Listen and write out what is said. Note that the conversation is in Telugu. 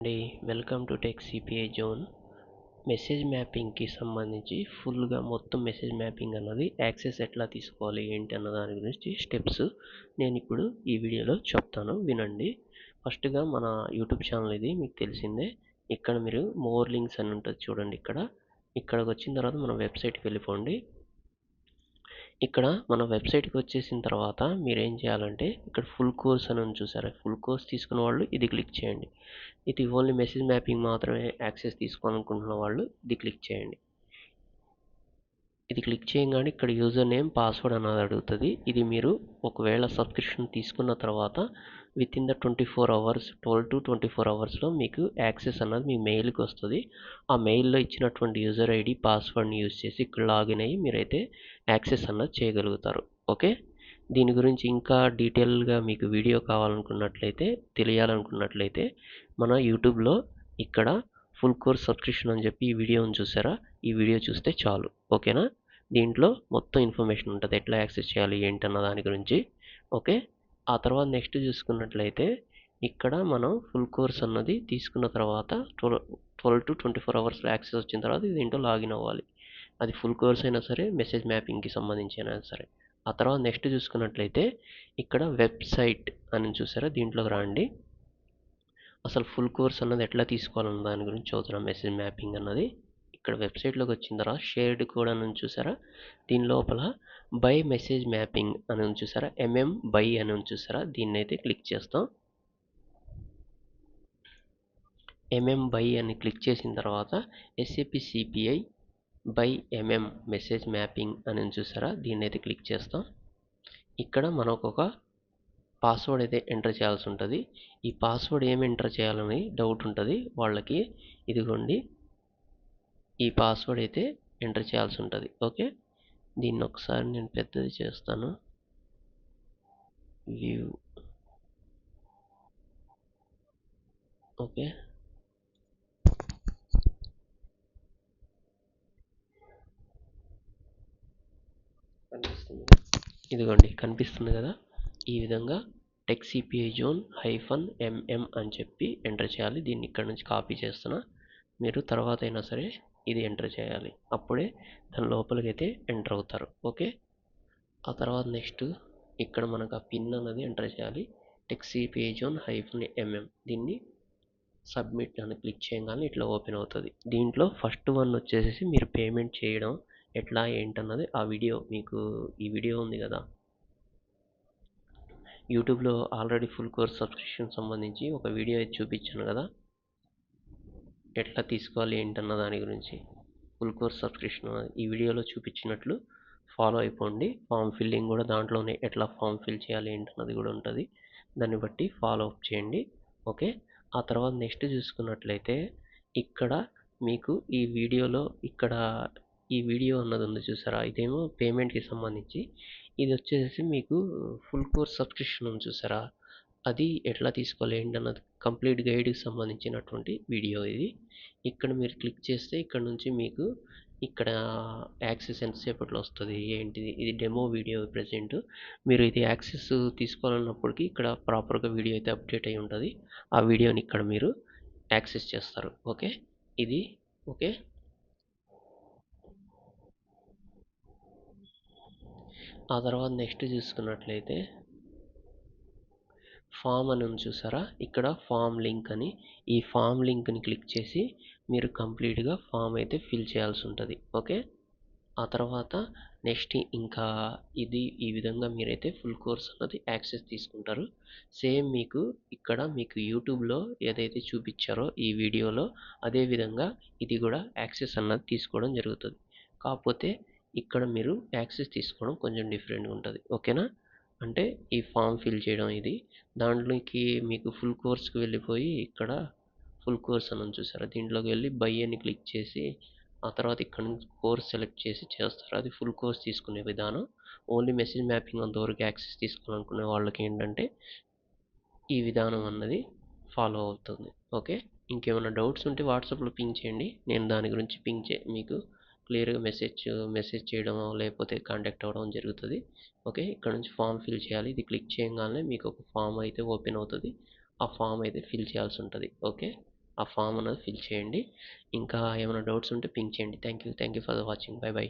అండి welcome to tech CPI zone. Message మ్యాపింగ్కి సంబంధించి ఫుల్గా మొత్తం మెసేజ్ మ్యాపింగ్ అన్నది యాక్సెస్ ఎట్లా తీసుకోవాలి ఏంటి అన్న దాని గురించి స్టెప్స్ నేను ఇప్పుడు ఈ వీడియోలో చెప్తాను, వినండి. ఫస్ట్గా మన యూట్యూబ్ ఛానల్ ఇది మీకు తెలిసిందే. ఇక్కడ మీరు మోర్ లింక్స్ అని ఉంటుంది చూడండి. ఇక్కడికి వచ్చిన తర్వాత మన వెబ్సైట్కి వెళ్ళిపోండి. ఇక్కడ మన వెబ్సైట్కి వచ్చేసిన తర్వాత మీరు ఏం చేయాలంటే ఇక్కడ ఫుల్ కోర్స్ అని ఉంది చూసారా, ఫుల్ కోర్స్ తీసుకున్న వాళ్ళు ఇది క్లిక్ చేయండి. ఇది ఓన్లీ మెసేజ్ మ్యాపింగ్ మాత్రమే యాక్సెస్ తీసుకోవాలనుకుంటున్న వాళ్ళు ఇది క్లిక్ చేయండి. ఇది క్లిక్ చేయగానే ఇక్కడ యూజర్ నేమ్ పాస్వర్డ్ అన్నది అడుగుతుంది. ఇది మీరు ఒకవేళ సబ్స్క్రిప్షన్ తీసుకున్న తర్వాత with in the 24 hours 12 to 24 అవర్స్లో మీకు యాక్సెస్ అన్నది మీ మెయిల్కి వస్తుంది. ఆ మెయిల్లో ఇచ్చినటువంటి యూజర్ ఐడి పాస్వర్డ్ని యూజ్ చేసి ఇక్కడ లాగిన్ అయ్యి మీరైతే యాక్సెస్ అన్నది చేయగలుగుతారు. ఓకే, దీని గురించి ఇంకా డీటెయిల్గా మీకు వీడియో కావాలనుకున్నట్లయితే తెలియాలనుకున్నట్లయితే మన యూట్యూబ్లో ఇక్కడ ఫుల్ కోర్స్ సబ్స్క్రిప్షన్ అని చెప్పి ఈ వీడియోని చూసారా, ఈ వీడియో చూస్తే చాలు. ఓకేనా, దీంట్లో మొత్తం ఇన్ఫర్మేషన్ ఉంటుంది ఎట్లా యాక్సెస్ చేయాలి ఏంటన్న దాని గురించి. ఓకే, ఆ తర్వాత నెక్స్ట్ చూసుకున్నట్లయితే ఇక్కడ మనం ఫుల్ కోర్స్ అన్నది తీసుకున్న తర్వాత 12 to 24 అవర్స్లో యాక్సెస్ వచ్చిన తర్వాత దీంట్లో లాగిన్ అవ్వాలి. అది ఫుల్ కోర్స్ అయినా సరే మెసేజ్ మ్యాపింగ్కి సంబంధించి అయినా సరే. ఆ తర్వాత నెక్స్ట్ చూసుకున్నట్లయితే ఇక్కడ వెబ్సైట్ అని చూసారా, దీంట్లోకి రండి. అసలు ఫుల్ కోర్స్ అన్నది ఎట్లా తీసుకోవాలన్న దాని గురించి చదువుతున్నాం. మెసేజ్ మ్యాపింగ్ అన్నది ఇక్కడ వెబ్సైట్లోకి వచ్చిన తర్వాత షేర్డ్ కోడ్ అని చూసారా, దీని లోపల బై మెసేజ్ మ్యాపింగ్ అని చూసారా, బై అని చూసారా, దీన్ని అయితే క్లిక్ చేస్తాం. బై అని క్లిక్ చేసిన తర్వాత SAP CPI by message mapping అని చూసారా, దీన్ని అయితే క్లిక్ చేస్తాం. ఇక్కడ మనకు ఒక పాస్వర్డ్ అయితే ఎంటర్ చేయాల్సి ఉంటుంది. ఈ పాస్వర్డ్ ఏమి ఎంటర్ చేయాలని డౌట్ ఉంటుంది వాళ్ళకి. ఇదిగోండి, ఈ పాస్వర్డ్ అయితే ఎంటర్ చేయాల్సి ఉంటుంది. ఓకే, దీన్ని ఒకసారి నేను పెద్దది చేస్తాను. వ్యూ. ఓకే, కనిపిస్తుంది, ఇదిగోండి కనిపిస్తుంది కదా. ఈ విధంగా టెక్ సిపిఐ జోన్ -mm అని చెప్పి ఎంటర్ చేయాలి. దీన్ని ఇక్కడ నుంచి కాపీ చేస్తున్నా, మీరు తర్వాత అయినా సరే ఇది ఎంటర్ చేయాలి, అప్పుడే దాని లోపలికి అయితే ఎంటర్ అవుతారు. ఓకే, ఆ తర్వాత నెక్స్ట్ ఇక్కడ మనకు ఆ పిన్ అన్నది ఎంటర్ చేయాలి. టెక్ సిపిఐ జోన్ -mm దీన్ని సబ్మిట్ అని క్లిక్ చేయగానే ఇట్లా ఓపెన్ అవుతుంది. దీంట్లో ఫస్ట్ వన్ వచ్చేసి మీరు పేమెంట్ చేయడం ఎట్లా ఏంటన్నది ఆ వీడియో మీకు ఈ వీడియో ఉంది కదా యూట్యూబ్లో ఆల్రెడీ ఫుల్ కోర్స్ సబ్స్క్రిప్షన్ సంబంధించి ఒక వీడియో అయితే చూపించాను కదా, ఎట్లా తీసుకోవాలి ఏంటన్న దాని గురించి. ఫుల్ కోర్స్ సబ్స్క్రిప్షన్ ఈ వీడియోలో చూపించినట్లు ఫాలో అయిపోండి. ఫామ్ ఫిల్లింగ్ కూడా దాంట్లోనే ఎట్లా ఫామ్ ఫిల్ చేయాలి ఏంటన్నది కూడా ఉంటుంది, దాన్ని బట్టి ఫాలో అప్ చేయండి. ఓకే, ఆ తర్వాత నెక్స్ట్ చూసుకున్నట్లయితే ఇక్కడ మీకు ఈ వీడియోలో ఈ వీడియో అన్నది ఉంది చూసారా, ఇదేమో పేమెంట్కి సంబంధించి. ఇది వచ్చేసి మీకు ఫుల్ కోర్స్ సబ్స్క్రిప్షన్ ఉంది చూసారా, అది ఎట్లా తీసుకోవాలి ఏంటన్నది కంప్లీట్ గైడ్కి సంబంధించినటువంటి వీడియో ఇది. ఇక్కడ మీరు క్లిక్ చేస్తే ఇక్కడ నుంచి మీకు ఇక్కడ యాక్సెస్ ఎంతసేపట్లో వస్తుంది ఏంటిది, ఇది డెమో వీడియో ప్రెజెంట్. మీరు ఇది యాక్సెస్ తీసుకోవాలన్నప్పటికీ ఇక్కడ ప్రాపర్గా వీడియో అయితే అప్డేట్ అయి ఉంటుంది. ఆ వీడియోని ఇక్కడ మీరు యాక్సెస్ చేస్తారు. ఓకే, ఇది ఓకే. ఆ తర్వాత నెక్స్ట్ చూసుకున్నట్లయితే ఫామ్ అని ఉంది చూసారా, ఇక్కడ ఫామ్ లింక్ అని, ఈ ఫామ్ లింక్ని క్లిక్ చేసి మీరు కంప్లీట్గా ఫామ్ అయితే ఫిల్ చేయాల్సి ఉంటుంది. ఓకే, ఆ తర్వాత నెక్స్ట్ ఇంకా ఇది ఈ విధంగా మీరైతే ఫుల్ కోర్స్ అన్నది యాక్సెస్ తీసుకుంటారు. సేమ్ మీకు యూట్యూబ్లో ఏదైతే చూపించారో ఈ వీడియోలో అదే విధంగా ఇది కూడా యాక్సెస్ అన్నది తీసుకోవడం జరుగుతుంది. కాకపోతే ఇక్కడ మీరు యాక్సెస్ తీసుకోవడం కొంచెం డిఫరెంట్గా ఉంటుంది. ఓకేనా, అంటే ఈ ఫామ్ ఫిల్ చేయడం ఇది, దాంట్లోకి మీకు ఫుల్ కోర్స్కి వెళ్ళిపోయి ఇక్కడ ఫుల్ కోర్స్ అని చూసారా, దీంట్లోకి వెళ్ళి బై అని క్లిక్ చేసి ఆ తర్వాత ఇక్కడ నుంచి కోర్స్ సెలెక్ట్ చేసి చేస్తారు. అది ఫుల్ కోర్స్ తీసుకునే విధానం. ఓన్లీ మెసేజ్ మ్యాపింగ్ అంతవరకు యాక్సెస్ తీసుకోవాలనుకునే వాళ్ళకి ఏంటంటే ఈ విధానం అన్నది ఫాలో అవుతుంది. ఓకే, ఇంకేమైనా డౌట్స్ ఉంటే వాట్సాప్లో పింగ్ చేయండి, నేను దాని గురించి మీకు క్లియర్గా మెసేజ్ చేయడమో లేకపోతే కాంటాక్ట్ అవ్వడం జరుగుతుంది. ఓకే, ఇక్కడ నుంచి ఫామ్ ఫిల్ చేయాలి, ఇది క్లిక్ చేయగానే మీకు ఒక ఫామ్ అయితే ఓపెన్ అవుతుంది. ఆ ఫామ్ అయితే ఫిల్ చేయాల్సి ఉంటుంది. ఓకే, ఆ ఫామ్ అనేది ఫిల్ చేయండి. ఇంకా ఏమైనా డౌట్స్ ఉంటే పింగ్ చేయండి. Thank you for watching. By by.